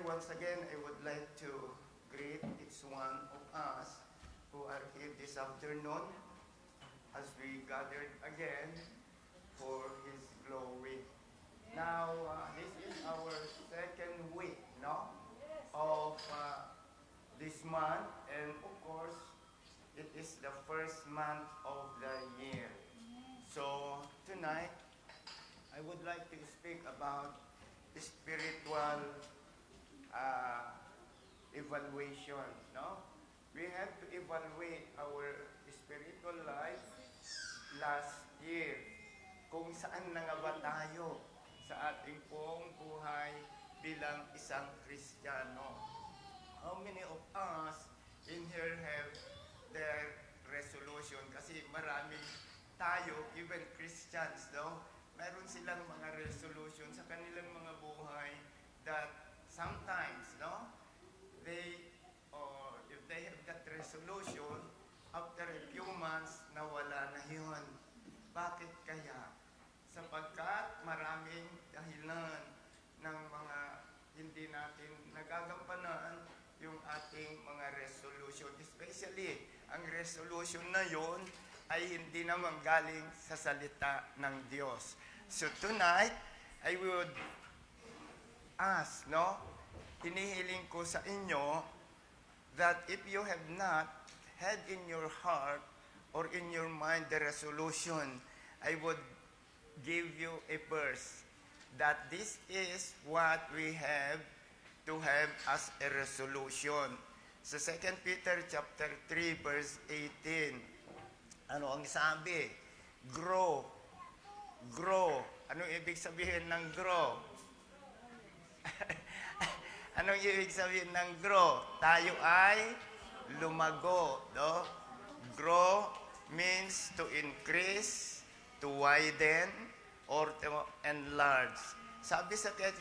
once again, I would like to greet each one of us who are here this afternoon as we gathered again for His glory. Now, this is our second week, no, of this month, and of course, it is the first month of the year. So, tonight, I would like to speak about spiritual evaluation, no? We have to evaluate our spiritual life last year. Kung saan na nga ba tayo sa ating pong buhay bilang isang Kristiyano. How many of us in here have their resolution? Kasi marami tayo, even Christians, no? Meron silang mga resolution sa kanilang mga buhay that sometimes, no? If they have that resolution, after a few months, nawala na yun. Bakit kaya? Sapagkat maraming dahilan ng mga hindi natin nagagampanan yung ating mga resolution. Especially, ang resolution na yon ay hindi naman galing sa salita ng Diyos. So tonight, I would ask, no? Hinihiling ko sa inyo that if you have not had in your heart or in your mind the resolution, I would give you a verse that this is what we have to have as a resolution. Sa 2 Peter chapter 3 verse 18, ano ang sabi? Grow. Grow. Anong ibig sabihin ng grow? Anong ibig sabihin ng grow? Tayo ay lumago, no? Grow means to increase, to widen, or to enlarge. Sabi sa 2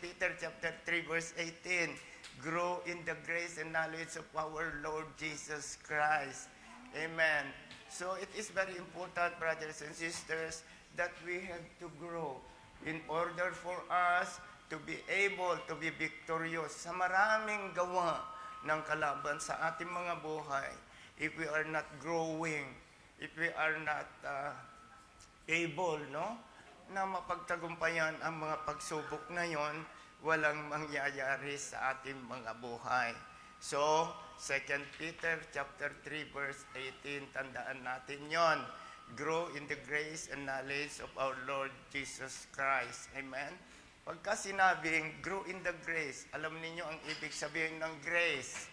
Peter chapter 3 verse 18, grow in the grace and knowledge of our Lord Jesus Christ. Amen. So it is very important, brothers and sisters, that we have to grow in order for us to be able to be victorious sa maraming gawa ng kalaban sa ating mga buhay. If we are not growing, if we are not able, no, na mapagtagumpayan ang mga pagsubok na yon, walang mangyayari sa ating mga buhay. So, 2 Peter chapter 3 verse 18, tandaan natin yon. Grow in the grace and knowledge of our Lord Jesus Christ. Amen? Pagka sinabing grow in the grace, alam ninyo ang ibig sabihin ng grace?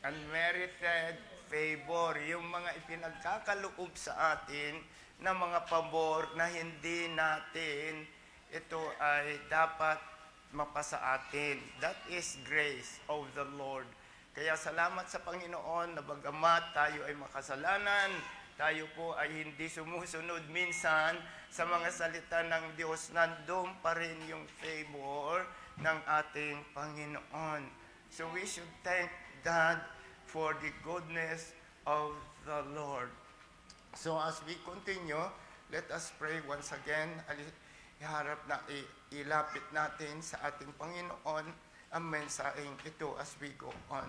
Unmerited favor. Yung mga ipinagkakaloob sa atin na mga pabor na hindi natin ito ay dapat mapasa atin. That is grace of the Lord. Kaya salamat sa Panginoon na bagamat tayo ay makasalanan, tayo po ay hindi sumusunod minsan sa mga salita ng Diyos, nandun pa rin yung favor ng ating Panginoon. So we should thank God for the goodness of the Lord. So as we continue, let us pray once again. Iharap na ilapit natin sa ating Panginoon ang mensaheng ito as we go on.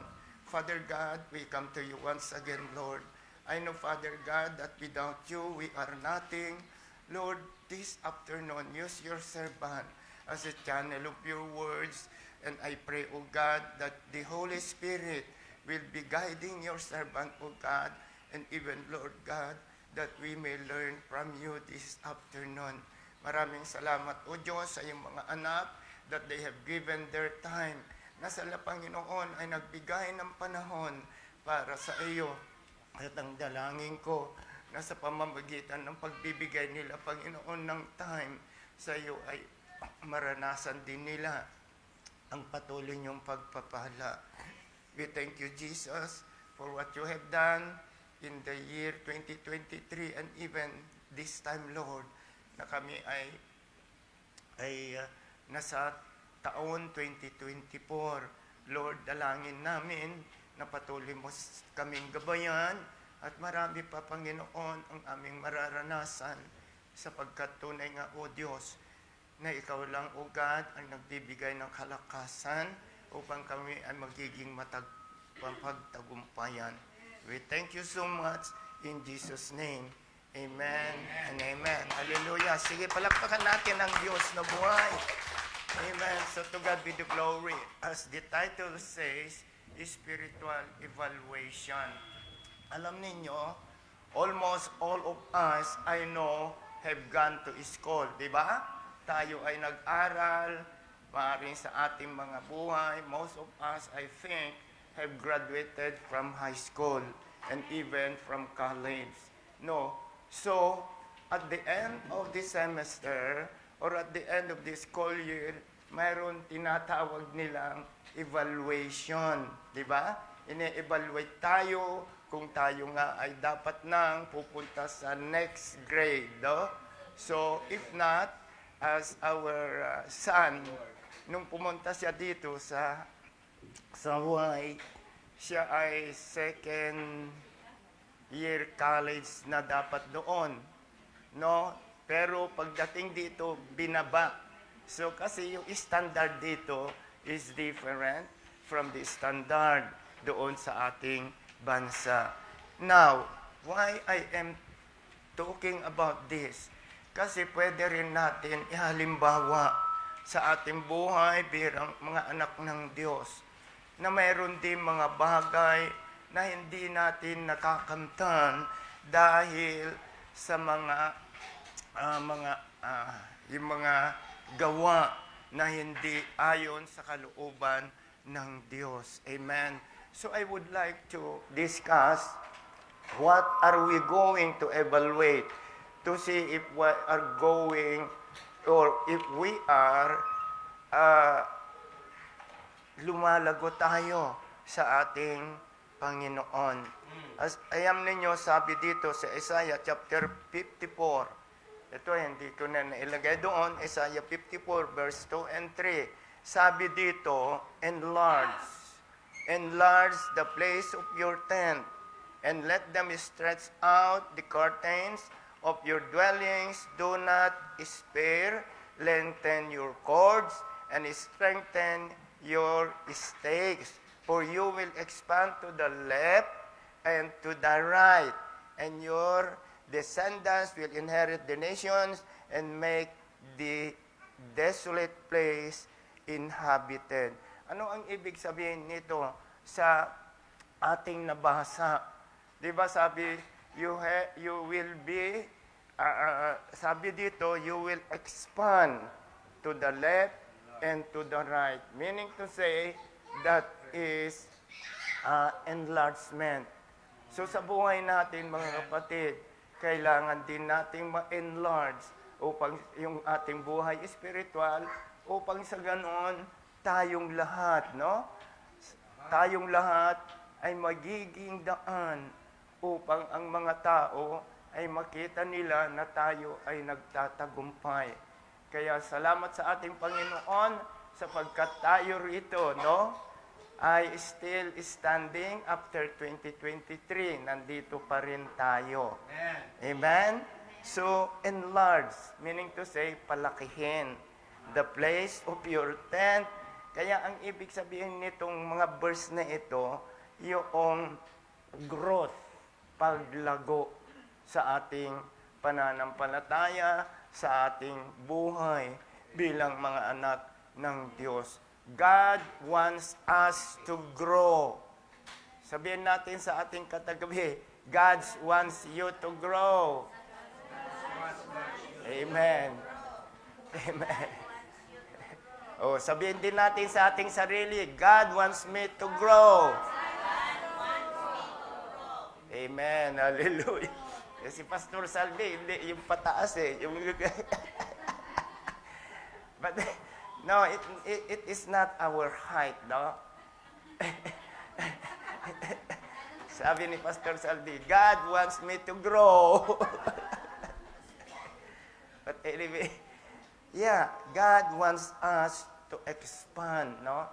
Father God, we come to you once again, Lord. I know, Father God, that without you, we are nothing. Lord, this afternoon, use your servant as a channel of your words. And I pray, O God, that the Holy Spirit will be guiding your servant, O God, and even, Lord God, that we may learn from you this afternoon. Maraming salamat, O Diyos, sa iyong mga anak that they have given their time na sa Panginoon ay nagbigay ng panahon para sa iyo. At ang dalangin ko na sa pamamagitan ng pagbibigay nila, Panginoon, ng time sa iyo ay maranasan din nila ang patuloy niyong pagpapala. We thank you, Jesus, for what you have done in the year 2023 and even this time, Lord, na kami ay nasa taon 2024. Lord, dalangin namin na patuloy mo kaming gabayan at marami pa, Panginoon, ang aming mararanasan sapagkat tunay nga, O Diyos, na ikaw lang, O God, ang nagbibigay ng kalakasan upang kami ay magiging mapagtagumpayan. We thank you so much in Jesus' name. Amen and amen. Hallelujah. Sige, palakpakan natin ang Diyos na buhay. Amen. So to God be the glory. As the title says, spiritual evaluation. Alam ninyo, almost all of us, I know, have gone to school. Diba? Tayo ay nag-aral, maaaring sa ating mga buhay. Most of us, I think, have graduated from high school and even from college. No. So, at the end of the semester, or at the end of the school year, mayroon tinatawag nilang evaluation. Diba? Ine-evaluate tayo kung tayo nga ay dapat nang pupunta sa next grade. No? So, if not, as our son, nung pumunta siya dito sa Y, siya ay second year college na dapat doon. No? Pero pagdating dito, binaba. So, kasi yung standard dito is different from the standard doon sa ating bansa. Now, why I am talking about this? Kasi pwede rin natin ihalimbawa sa ating buhay bilang mga anak ng Diyos na mayroon din mga bagay na hindi natin nakakamtan dahil sa yung mga gawa na hindi ayon sa kalooban ng Diyos. Amen. So I would like to discuss what are we going to evaluate to see if we are going or if we are lumalago tayo sa ating Panginoon. As ayam ninyo, sabi dito sa Isaiah chapter 54, ito hindi ko na nailagay doon, Isaiah 54 verse 2 and 3. Sabi dito, enlarge the place of your tent, and let them stretch out the curtains of your dwellings. Do not spare, lengthen your cords, and strengthen your stakes. For you will expand to the left and to the right, and your descendants will inherit the nations and make the desolate place inhabited. Ano ang ibig sabihin nito sa ating nabasa? Di ba sabi, you will be, sabi dito, you will expand to the left and to the right. Meaning to say, that is enlargement. So sa buhay natin, mga kapatid, kailangan din nating ma-enlarge upang yung ating buhay spiritual, upang sa ganon, tayong lahat, no? Tayong lahat ay magiging daan upang ang mga tao ay makita nila na tayo ay nagtatagumpay. Kaya salamat sa ating Panginoon sapagkat tayo rito, no? Ay still standing after 2023. Nandito pa rin tayo. Amen. Amen? So, enlarge, meaning to say, palakihin the place of your tent. Kaya ang ibig sabihin nitong mga verse na ito, yung growth, paglago sa ating pananampalataya, sa ating buhay bilang mga anak ng Diyos. God wants us to grow. Sabihin natin sa ating katagabi, God wants you to grow. Amen. Amen. Oh, sabihin din natin sa ating sarili, God wants me to grow. Amen. Hallelujah. Si Pastor Salve, hindi, yung pataas eh. Yung But, no, it is not our height, no? Sabi ni Pastor Salvi, God wants me to grow. But anyway, yeah, God wants us to expand, no?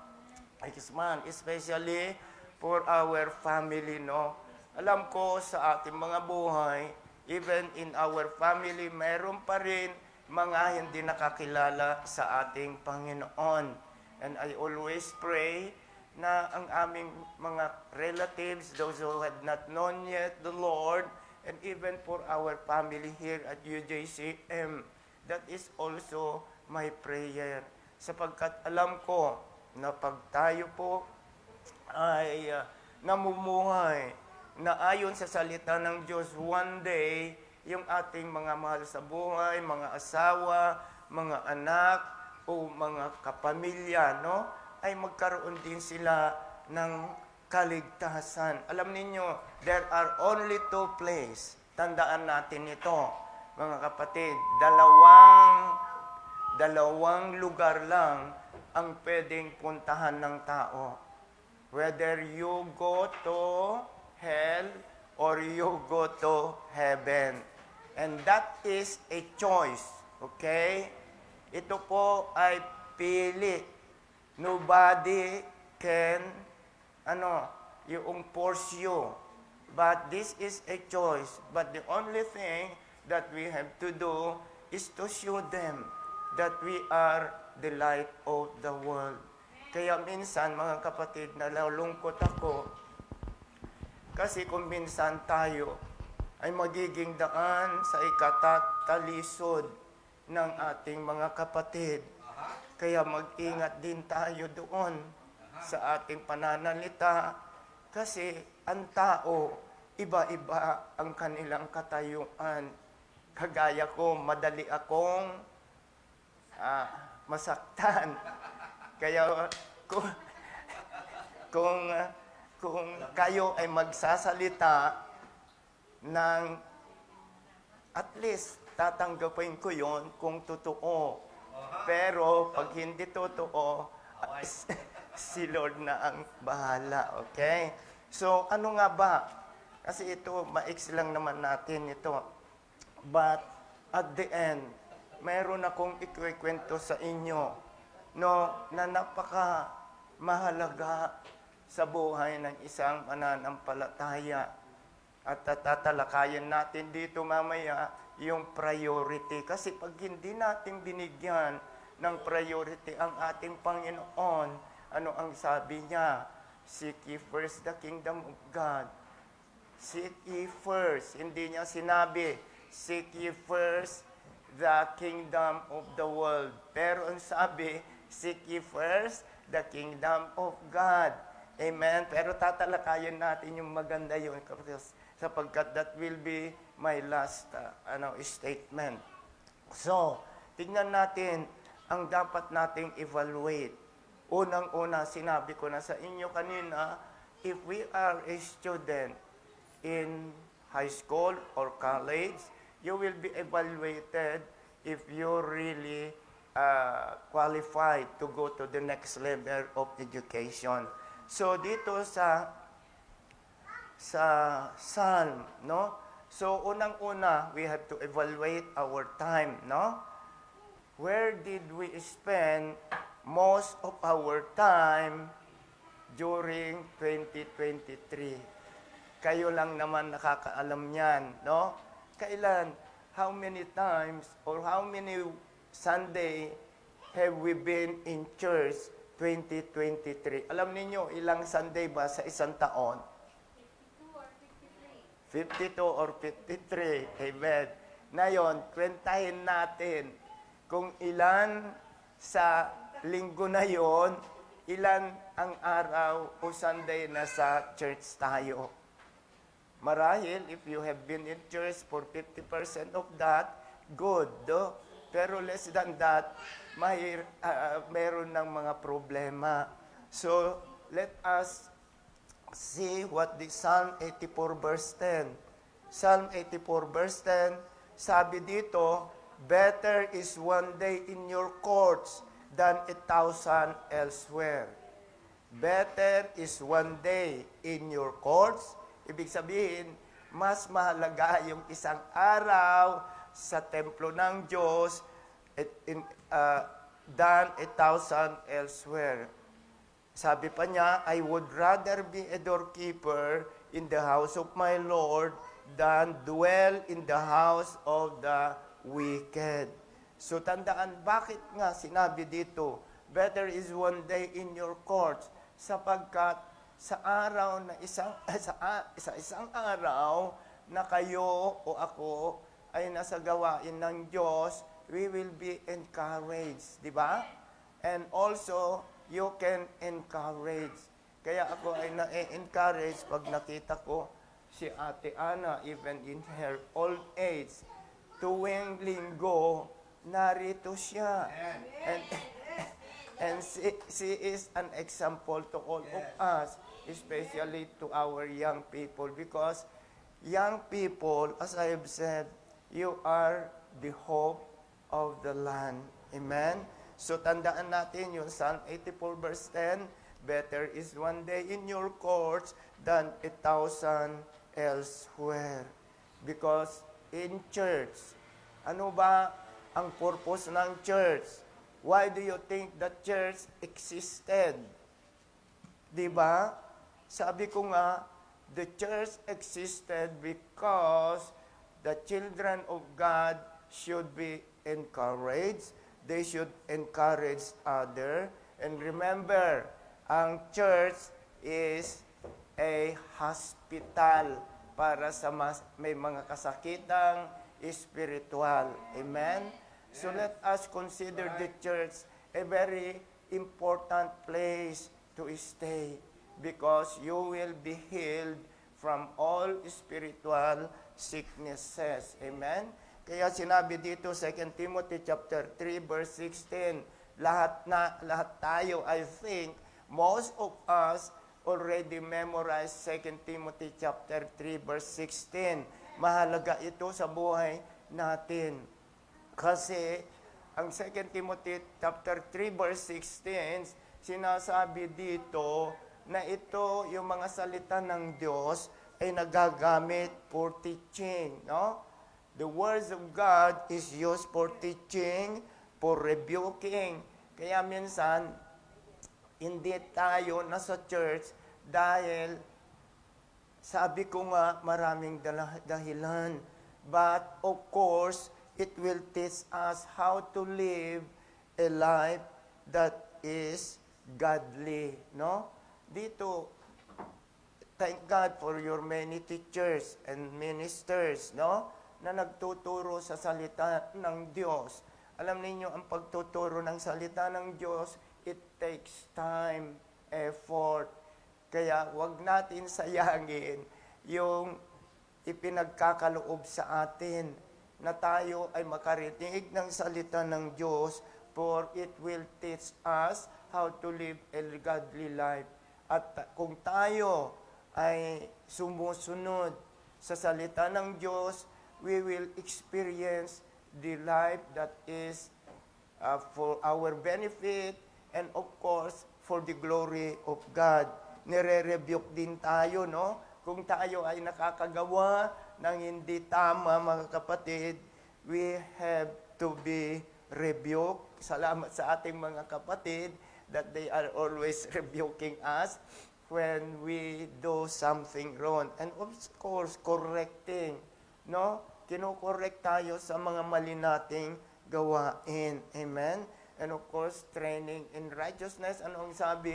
Expand, especially for our family, no? Alam ko sa ating mga buhay, even in our family, mayroon pa rin mga hindi nakakilala sa ating Panginoon. And I always pray na ang aming mga relatives, those who had not known yet the Lord, and even for our family here at UJCM, that is also my prayer. Sapagkat alam ko na pag tayo po ay namumuhay na ayon sa salita ng Diyos, one day, yung ating mga mahal sa buhay, mga asawa, mga anak, o mga kapamilya, no? Ay magkaroon din sila ng kaligtasan. Alam ninyo, there are only two places. Tandaan natin ito, mga kapatid. Dalawang lugar lang ang pwedeng puntahan ng tao. Whether you go to hell or you go to heaven. And that is a choice. Okay? Ito po ay pili. Nobody can, yung force you. But this is a choice. But the only thing that we have to do is to show them that we are the light of the world. Kaya minsan, mga kapatid, nalulungkot ako kasi kung minsan tayo ay magiging daan sa ikatatalisod ng ating mga kapatid. Kaya mag-ingat din tayo doon sa ating pananalita kasi ang tao, iba-iba ang kanilang katayuan. Kagaya ko, madali akong masaktan. Kaya kung kayo ay magsasalita ng at least tatanggapin ko yon kung totoo. Pero pag hindi totoo, si Lord na ang bahala. Okay? So, ano nga ba? Kasi ito, maiksi lang naman natin ito. But, at the end, mayroon akong ikikwento sa inyo, no, na napaka mahalaga sa buhay ng isang mananampalataya. At tatalakayan natin dito mamaya yung priority. Kasi pag hindi natin binigyan ng priority ang ating Panginoon, ano ang sabi niya? Seek ye first the kingdom of God. Seek ye first. Hindi niya sinabi, seek ye first the kingdom of the world. Pero ang sabi, seek ye first the kingdom of God. Amen? Pero tatalakayan natin yung maganda yun sapagkat that will be my last statement. So, tignan natin ang dapat nating evaluate. Unang-una, sinabi ko na sa inyo kanina, if we are a student in high school or college, you will be evaluated if you really qualified to go to the next level of education. So, dito sa Psalm, no? So, unang-una, we have to evaluate our time, no? Where did we spend most of our time during 2023? Kayo lang naman nakakaalam yan, no? Kailan, how many times or how many Sunday have we been in church 2023? Alam niyo ilang Sunday ba sa isang taon? 52 or 53. Amen. Ngayon, kwentahin natin kung ilan sa linggo na yon, ilan ang araw o Sunday na sa church tayo. Marahil, if you have been in church for 50% of that, good. Do? Pero less than that, mayroon ng mga problema. So, let us see what the Psalm 84 verse 10. Psalm 84 verse 10, sabi dito, better is one day in your courts than 1,000 elsewhere. Better is one day in your courts. Ibig sabihin, mas mahalaga yung isang araw sa templo ng Diyos than 1,000 elsewhere. Sabi pa niya, I would rather be a doorkeeper in the house of my Lord than dwell in the house of the wicked. So tandaan, bakit nga sinabi dito, better is one day in your courts, sapagkat sa araw na sa isang araw na kayo o ako ay nasa gawain ng Diyos, we will be encouraged, di ba? And also, you can encourage. Kaya ako ay na-encourage pag nakita ko si Ate Ana, even in her old age, tuwing linggo, narito siya. And, and she is an example to all of us, especially to our young people, because young people, as I have said, you are the hope of the land. Amen? So tandaan natin yung Psalm 84 verse 10, better is one day in your courts than 1,000 elsewhere. Because in church, ano ba ang purpose ng church? Why do you think the church existed? Di ba? Sabi ko nga, the church existed because the children of God should be encouraged. They should encourage others. And remember, ang church is a hospital para sa may mga kasakitang spiritual. Amen? So let us consider the church a very important place to stay because you will be healed from all spiritual sicknesses. Amen? Kaya sinabi dito 2 Timothy chapter 3 verse 16, lahat tayo, I think most of us already memorized 2 Timothy chapter 3 verse 16. Mahalaga ito sa buhay natin. Kasi ang 2 Timothy chapter 3 verse 16, sinasabi dito na ito yung mga salita ng Diyos ay nagagamit for teaching, no? The words of God is used for teaching, for rebuking. Kaya minsan, hindi tayo nasa church dahil sabi ko nga maraming dahilan. But of course, it will teach us how to live a life that is godly, no? Dito, thank God for your many teachers and ministers, no? Na nagtuturo sa salita ng Diyos. Alam niyo ang pagtuturo ng salita ng Diyos, it takes time, effort. Kaya wag natin sayangin yung ipinagkakaloob sa atin na tayo ay makarinig ng salita ng Diyos, for it will teach us how to live a godly life. At kung tayo ay sumusunod sa salita ng Diyos, we will experience the life that is for our benefit and of course for the glory of God. Nire-rebuke din tayo, no? Kung tayo ay nakakagawa ng hindi tama, mga kapatid, we have to be rebuked. Salamat sa ating mga kapatid that they are always rebuking us when we do something wrong. And of course, correcting, no? Kino-correct tayo sa mga mali nating gawain. Amen? And of course, training in righteousness. Ano ang sabi?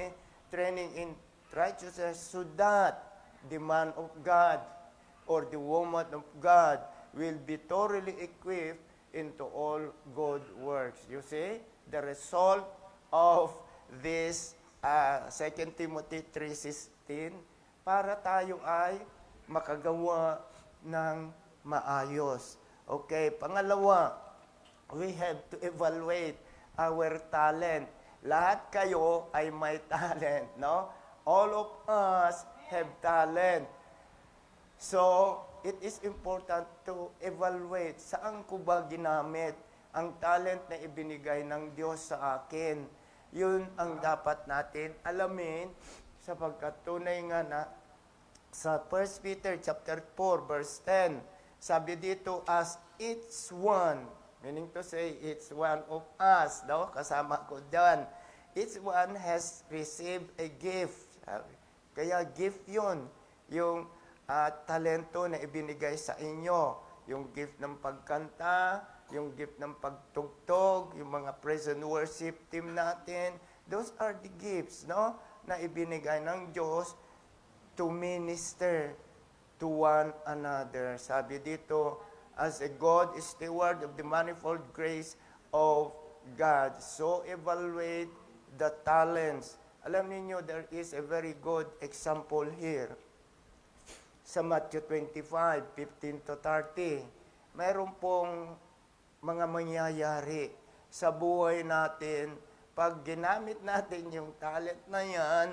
Training in righteousness so that the man of God or the woman of God will be thoroughly equipped into all good works. You see? The result of this 2 Timothy 3:16 para tayo ay makagawa ng maayos. Okay, pangalawa, we have to evaluate our talent. Lahat kayo ay may talent, no? All of us have talent. So, it is important to evaluate saan ko ba ginamit ang talent na ibinigay ng Diyos sa akin. Yun ang dapat natin alamin sapagkat tunay nga na sa 1 Peter chapter 4 verse 10, sabi dito, as each one, meaning to say, each one of us, daw, kasama ko dyan, each one has received a gift. Kaya gift yun, yung talento na ibinigay sa inyo, yung gift ng pagkanta, yung gift ng pagtugtog, yung mga praise and worship team natin. Those are the gifts, no? Na ibinigay ng Diyos to minister to one another. Sabi dito, as a God steward of the manifold grace of God. So evaluate the talents. Alam niyo, there is a very good example here. Sa Matthew 25, 15 to 30, mayroon pong mga mangyayari sa buhay natin. Pag ginamit natin yung talent na yan,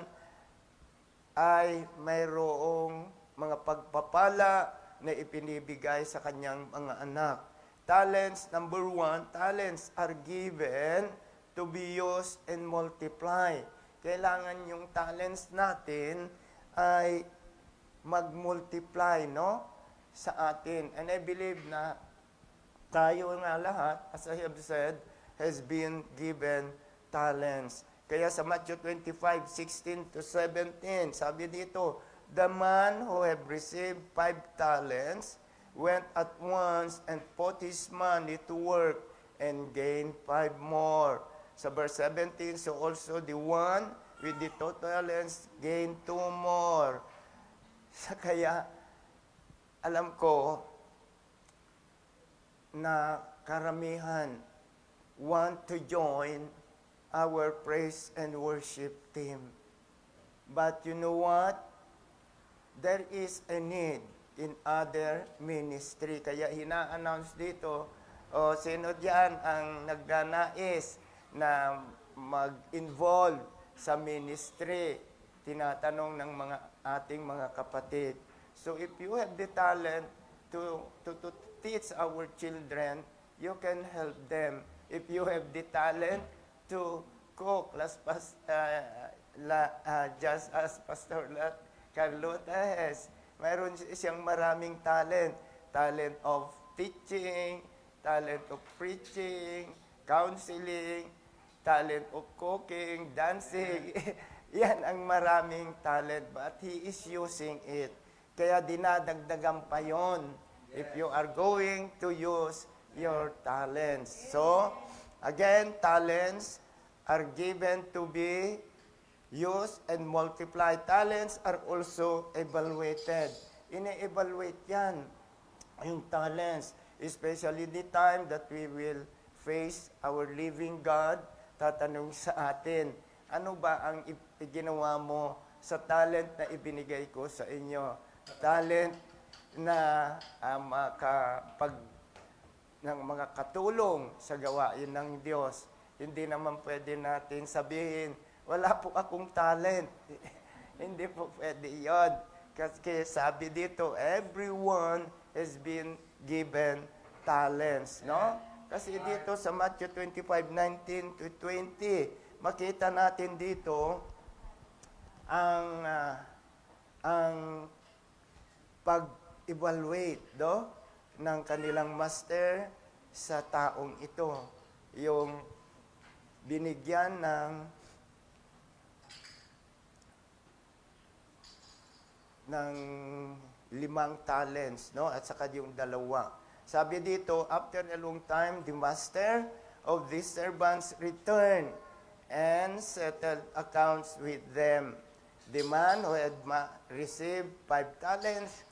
ay mayroong mga pagpapala na ipinibigay sa kanyang mga anak. Talents, number 1, talents are given to be used and multiply. Kailangan yung talents natin ay mag-multiply, no? Sa atin. And I believe na tayo nga lahat, as I have said, has been given talents. Kaya sa Matthew 25, 16 to 17, sabi dito, the man who have received 5 talents went at once and put his money to work and gained 5 more. Sa verse 17, so also the one with the 2 talents gained 2 more. Kaya, alam ko na karamihan want to join our praise and worship team. But you know what? There is a need in other ministry. Kaya hina-announce dito, sino diyan ang nagnanais na mag-involve sa ministry? Tinatanong ng mga ating mga kapatid. So if you have the talent to teach our children, you can help them. If you have the talent to cook, just as Pastor Carlota has, mayroon siyang maraming talent. Talent of teaching, talent of preaching, counseling, talent of cooking, dancing. Yan ang maraming talent, but he is using it. Kaya dinadagdagan pa yon if you are going to use your talents. So, again, talents are given to be used and multiplied. Talents are also evaluated. Ine-evaluate yan, yung talents, especially the time that we will face our living God, tatanong sa atin, ano ba ang ginawa mo sa talent na ibinigay ko sa inyo? Talent na ng mga katulong sa gawain ng Diyos. Hindi naman pwede natin sabihin, wala po akong talent. Hindi po pwede yun. Kasi sabi dito, everyone has been given talents, no? Kasi dito sa Matthew 25, 19 to 20, makita natin dito ang pag-evaluate ng kanilang master sa taong ito. Yung binigyan ng 5 talents, no? At saka yung 2. Sabi dito, after a long time, the master of these servants returned and settled accounts with them. The man who had received 5 talents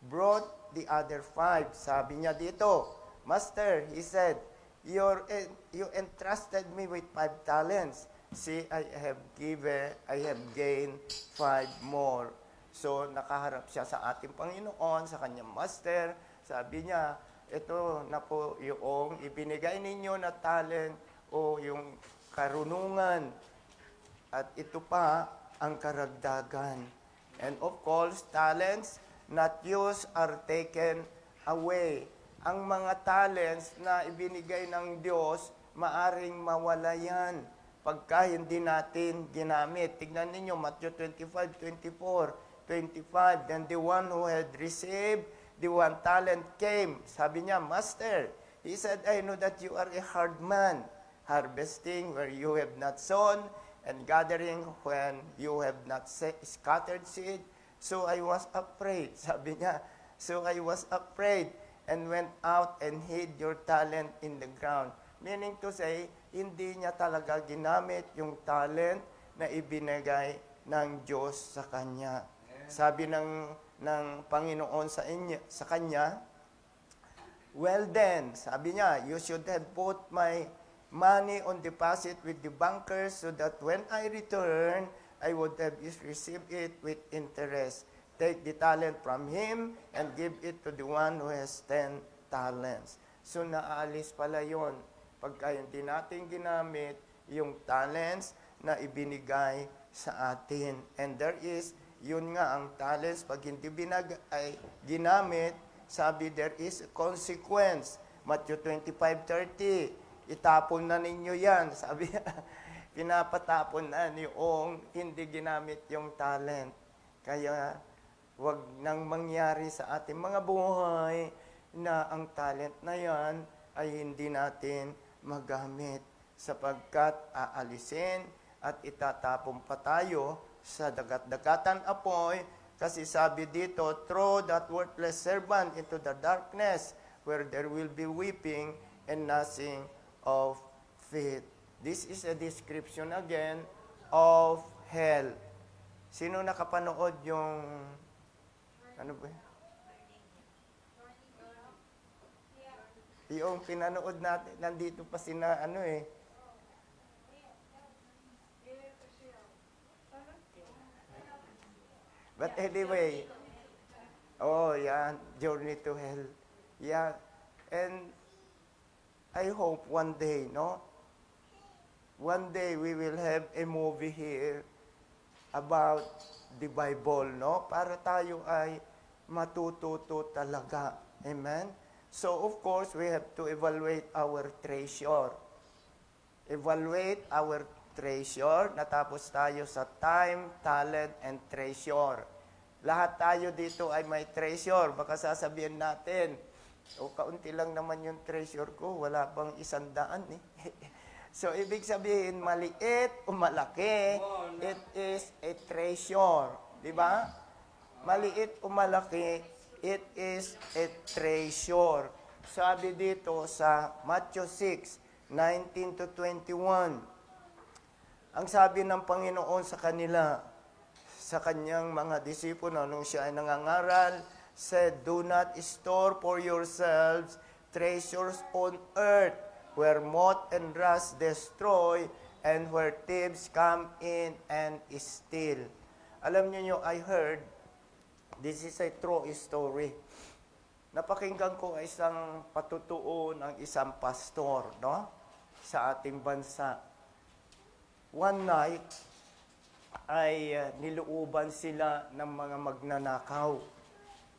brought the other 5. Sabi niya dito, Master, he said, you entrusted me with 5 talents. See, I have gained 5 more. So, nakaharap siya sa ating Panginoon, sa kanyang master. Sabi niya, ito na po yung ibinigay ninyo na talent o yung karunungan. At ito pa ang karagdagan. And of course, talents not used are taken away. Ang mga talents na ibinigay ng Diyos, maaring mawala yan pagka hindi natin ginamit. Tignan ninyo, Matthew 25, 24, 25. Then the one who had received the 1 talent came. Sabi niya, Master, he said, I know that you are a hard man, harvesting where you have not sown, and gathering when you have not scattered seed. So I was afraid. Sabi niya, so I was afraid. and went out and hid your talent in the ground. Meaning to say, hindi niya talaga ginamit yung talent na ibinigay ng Diyos sa kanya. Sabi ng Panginoon sa kanya, well then, sabi niya, you should have put my money on deposit with the bankers so that when I return, I would have received it with interest. Take the talent from him and give it to the one who has 10 talents. So naalis pala yun. Pagka hindi natin ginamit yung talents na ibinigay sa atin. And there is, yun nga ang talents, pag hindi ginamit, sabi there is a consequence. Matthew 25:30, itapon na ninyo yan. Sabi, pinapatapon na yung hindi ginamit yung talent. Kaya, wag nang mangyari sa ating mga buhay na ang talent na yan ay hindi natin magamit sapagkat aalisin at itatapon pa tayo sa dagat-dagatan apoy kasi sabi dito, throw that worthless servant into the darkness where there will be weeping and gnashing of teeth. This is a description again of hell. Sino nakapanood yung ano ba? Yung pinanood natin, nandito pa sina But anyway, oh yeah, Journey to Hell. Yeah, and I hope one day, no? One day we will have a movie here about the Bible, no? Para tayo ay matututo talaga. Amen? So, of course, we have to evaluate our treasure. Evaluate our treasure. Natapos tayo sa time, talent, and treasure. Lahat tayo dito ay may treasure. Baka sasabihin natin, kaunti lang naman yung treasure ko, wala pang 100 eh. So, ibig sabihin, maliit o malaki, it is a treasure. Di ba? Maliit o malaki, it is a treasure. Sabi dito sa Matthew 6:19 to 21, ang sabi ng Panginoon sa kanila, sa kanyang mga disipulo nung siya ay nangangaral, said, do not store for yourselves treasures on earth, where moth and rust destroy, and where thieves come in and steal. Alam niyo, I heard, this is a true story. Napakinggan ko isang patutuo ng isang pastor, no? Sa ating bansa. One night, ay niluuban sila ng mga magnanakaw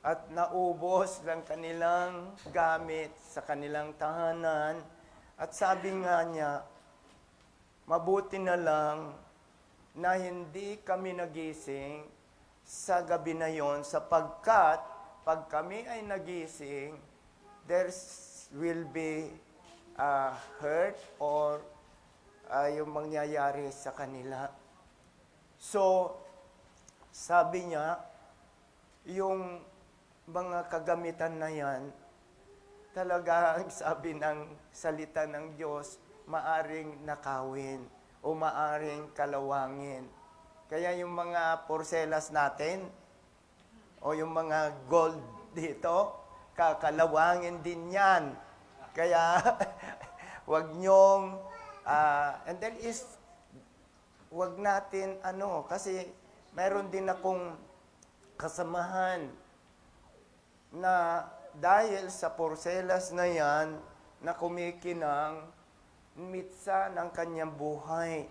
at naubos ng kanilang gamit sa kanilang tahanan. At sabi nga niya, mabuti na lang na hindi kami nagising sa gabi na yon sapagkat pag kami ay nagising, there will be hurt or yung mangyayari sa kanila. So, sabi niya, yung mga kagamitan na yan, talaga ang sabi ng salita ng Diyos, maaring nakawin o maaring kalawangin. Kaya yung mga porselas natin, o yung mga gold dito, kakalawangin din yan. Kaya, wag nyong, and then wag natin, kasi mayroon din akong kasamahan na dahil sa porselas na yan, na kumikinang mitsa ng kanyang buhay.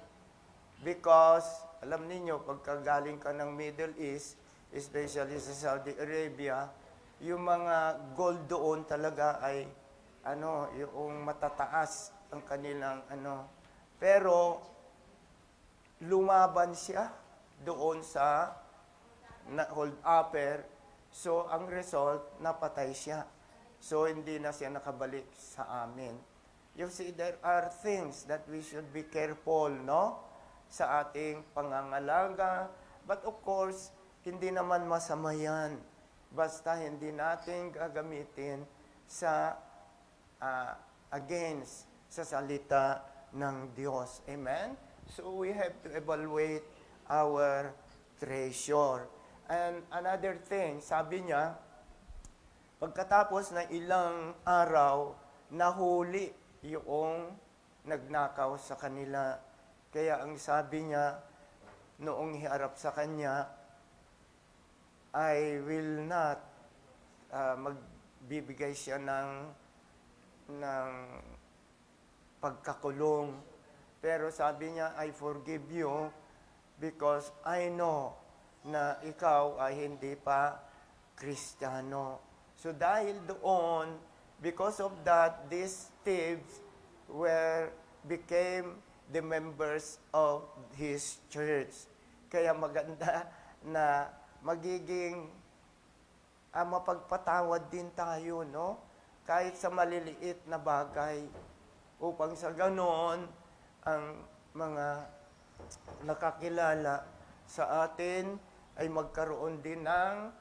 Because, alam niyo pagkagaling ka ng Middle East, especially sa Saudi Arabia, yung mga gold doon talaga ay, yung matataas ang kanilang, Pero, lumaban siya doon sa hold upper. So, ang result, napatay siya. So, hindi na siya nakabalik sa amin. You see, there are things that we should be careful, no? Sa ating pangangalaga. But of course, hindi naman masama yan. Basta hindi natin gagamitin sa against sa salita ng Diyos. Amen? So we have to evaluate our treasure. And another thing, sabi niya, pagkatapos ng ilang araw, nahuli yung nagnakaw sa kanila. Kaya ang sabi niya, noong hiharap sa kanya, I will not magbibigay siya ng pagkakulong. Pero sabi niya, I forgive you because I know na ikaw ay hindi pa Kristiyano. So dahil doon, because of that, these thieves became the members of his church. Kaya maganda na magiging mapagpatawad din tayo, no? Kahit sa maliliit na bagay, upang sa ganoon, ang mga nakakilala sa atin ay magkaroon din ng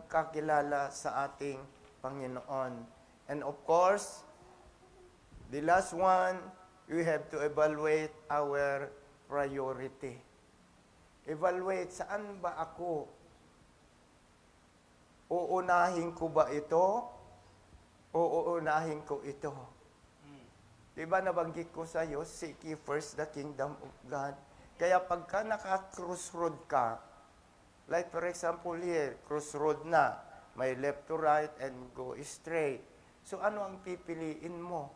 kakilala sa ating Panginoon. And of course, the last one, we have to evaluate our priority. Evaluate, saan ba ako? Uunahin ko ba ito? O uunahin ko ito? Diba nabanggit ko sa iyo, seek ye first the kingdom of God. Kaya pagka naka-crossroad ka, like for example here, crossroad na, may left to right and go straight. So ano ang pipiliin mo?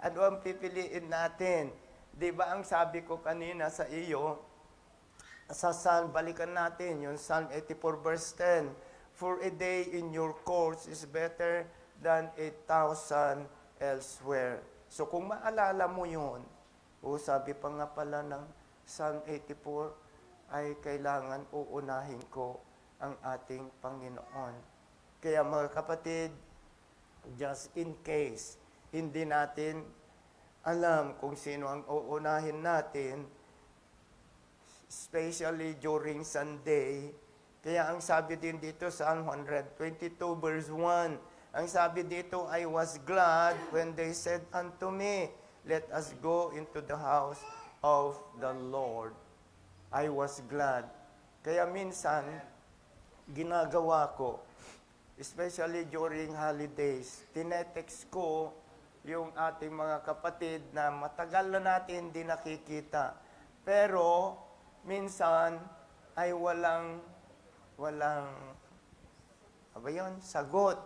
Ano ang pipiliin natin? Diba ang sabi ko kanina sa iyo, sa Psalm, balikan natin, yung Psalm 84 verse 10, for a day in your course is better than 1,000 elsewhere. So kung maalala mo yun, sabi pa nga pala ng Psalm 84, ay kailangan uunahin ko ang ating Panginoon. Kaya mga kapatid, just in case, hindi natin alam kung sino ang uunahin natin, especially during Sunday. Kaya ang sabi din dito sa Psalm 122 verse 1, ang sabi dito, I was glad when they said unto me, let us go into the house of the Lord. I was glad. Kaya minsan, ginagawa ko, especially during holidays, tinetext ko yung ating mga kapatid na matagal na natin hindi nakikita. Pero, minsan, ay walang sagot.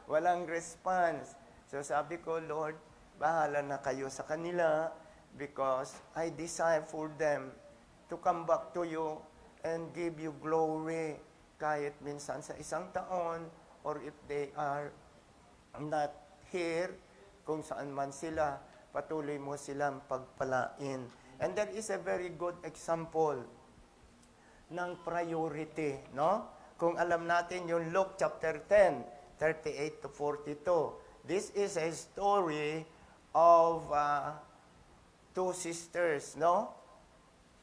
Walang response. So sabi ko, Lord, bahala na kayo sa kanila because I desire for them to come back to you and give you glory kahit minsan sa isang taon or if they are not here, kung saan man sila, patuloy mo silang pagpalain. And there is a very good example ng priority, no? Kung alam natin yung Luke chapter 10, 38 to 42. This is a story of two sisters, no?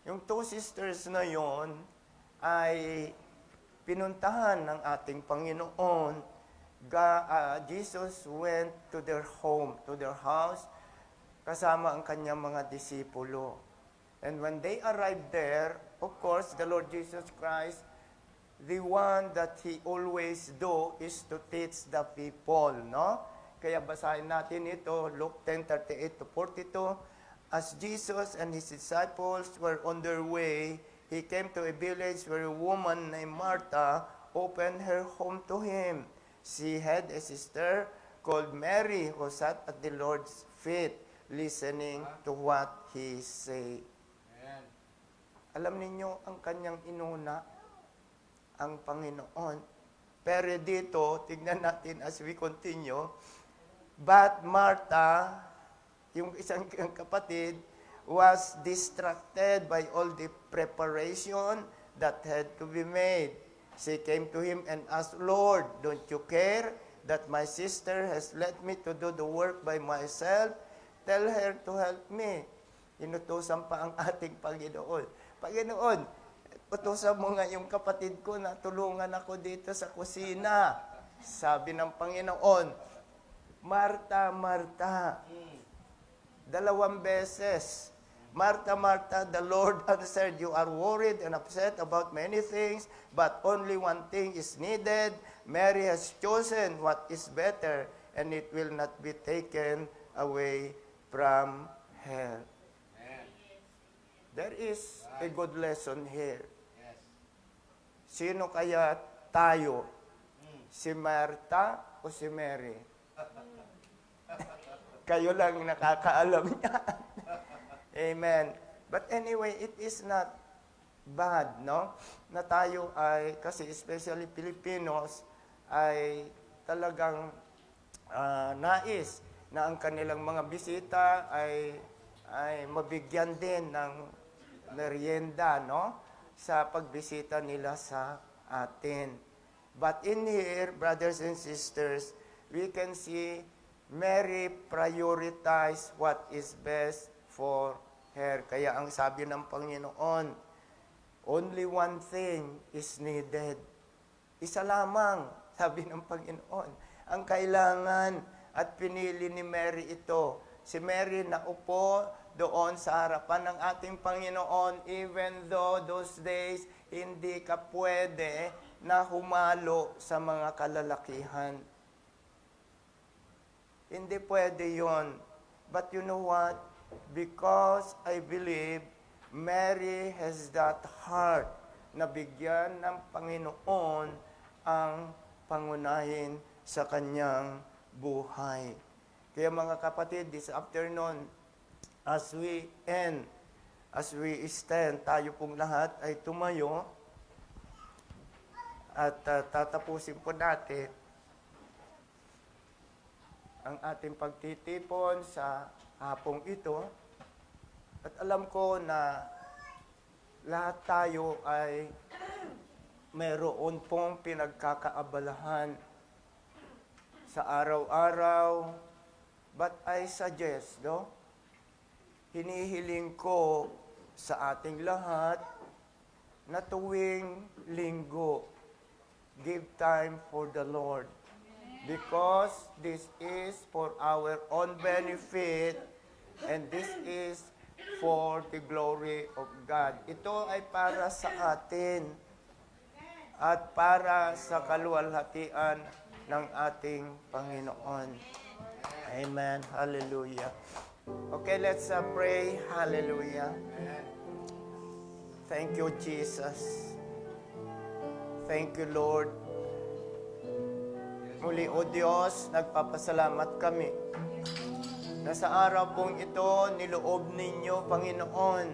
Yung two sisters na yon ay pinuntahan ng ating Panginoon. Jesus went to their home, to their house, kasama ang kanyang mga disipulo. And when they arrived there, of course, the Lord Jesus Christ, the one that He always do is to teach the people, no? Kaya basahin natin ito, Luke 10:38 to 42. As Jesus and His disciples were on their way, He came to a village where a woman named Martha opened her home to Him. She had a sister called Mary who sat at the Lord's feet, listening to what He said. Alam ninyo, ang kanyang inuna, ang Panginoon. Pero dito, tignan natin as we continue, but Martha, yung isang kapatid, was distracted by all the preparation that had to be made. She came to him and asked, Lord, don't you care that my sister has left me to do the work by myself? Tell her to help me. Inutusan pa ang ating Panginoon. Panginoon, utusan mo nga yung kapatid ko na tulungan ako dito sa kusina. Sabi ng Panginoon, Marta, Marta. 2 beses. Marta, Marta, the Lord answered, you are worried and upset about many things, but only one thing is needed. Mary has chosen what is better, and it will not be taken away from her. There is a good lesson here. Sino kaya tayo? Si Marta o si Mary? Kayo lang nakakaalam niya. Amen. But anyway, it is not bad, no? Na tayo ay, kasi especially Filipinos, ay talagang nais na ang kanilang mga bisita ay mabigyan din ng merienda, no? Sa pagbisita nila sa atin. But in here, brothers and sisters, we can see Mary prioritize what is best for her. Kaya ang sabi ng Panginoon, only one thing is needed. Isa lamang, sabi ng Panginoon, ang kailangan at pinili ni Mary ito. Si Mary na upo doon sa harapan ng ating Panginoon, even though those days hindi ka pwede na humalo sa mga kalalakihan. Hindi pwede yon. But you know what? Because I believe Mary has that heart na bigyan ng Panginoon ang pangunahin sa kanyang buhay. Kaya mga kapatid, this afternoon, as we stand, tayo pong lahat ay tumayo at tatapusin po natin ang ating pagtitipon sa hapong ito. At alam ko na lahat tayo ay mayroon pong pinagkakaabalahan sa araw-araw. But I suggest, hinihiling ko sa ating lahat na tuwing linggo, give time for the Lord. Because this is for our own benefit and this is for the glory of God. Ito ay para sa atin at para sa kaluwalhatian ng ating Panginoon. Amen. Hallelujah. Okay, let's pray. Hallelujah. Thank you, Jesus. Thank you, Lord. Muli, O Diyos, nagpapasalamat kami na sa araw pong ito, niloob ninyo, Panginoon,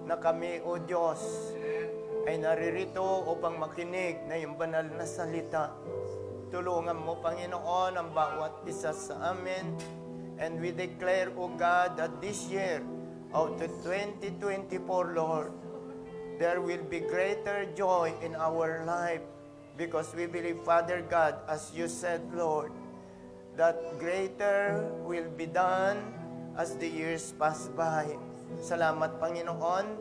na kami, O Diyos, ay naririto upang makinig na yung banal na salita. Tulungan mo, Panginoon, ang bawat isa sa amin. And we declare, O God, that this year, out of 2024, Lord, there will be greater joy in our life. Because we believe, Father God, as you said, Lord, that greater will be done as the years pass by. Salamat, Panginoon,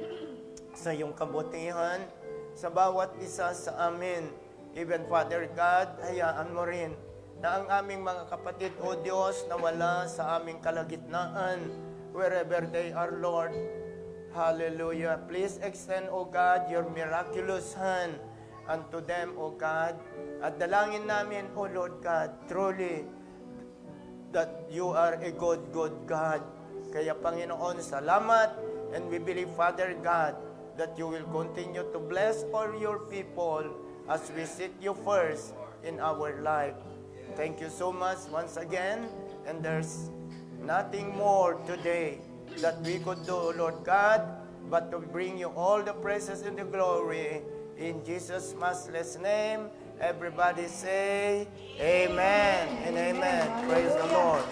sa iyong kabutihan, sa bawat isa sa amin. Even, Father God, hayaan mo rin na ang aming mga kapatid, O Diyos, na wala sa aming kalagitnaan, wherever they are, Lord. Hallelujah. Please extend, O God, your miraculous hand unto them, O God. At dalangin namin, O Lord God, truly, that you are a good, good God. Kaya, Panginoon, salamat. And we believe, Father God, that you will continue to bless all your people as we seek you first in our life. Thank you so much once again. And there's nothing more today that we could do, Lord God, but to bring you all the praises and the glory. In Jesus' matchless name, everybody say, Amen and Amen. Praise the Lord.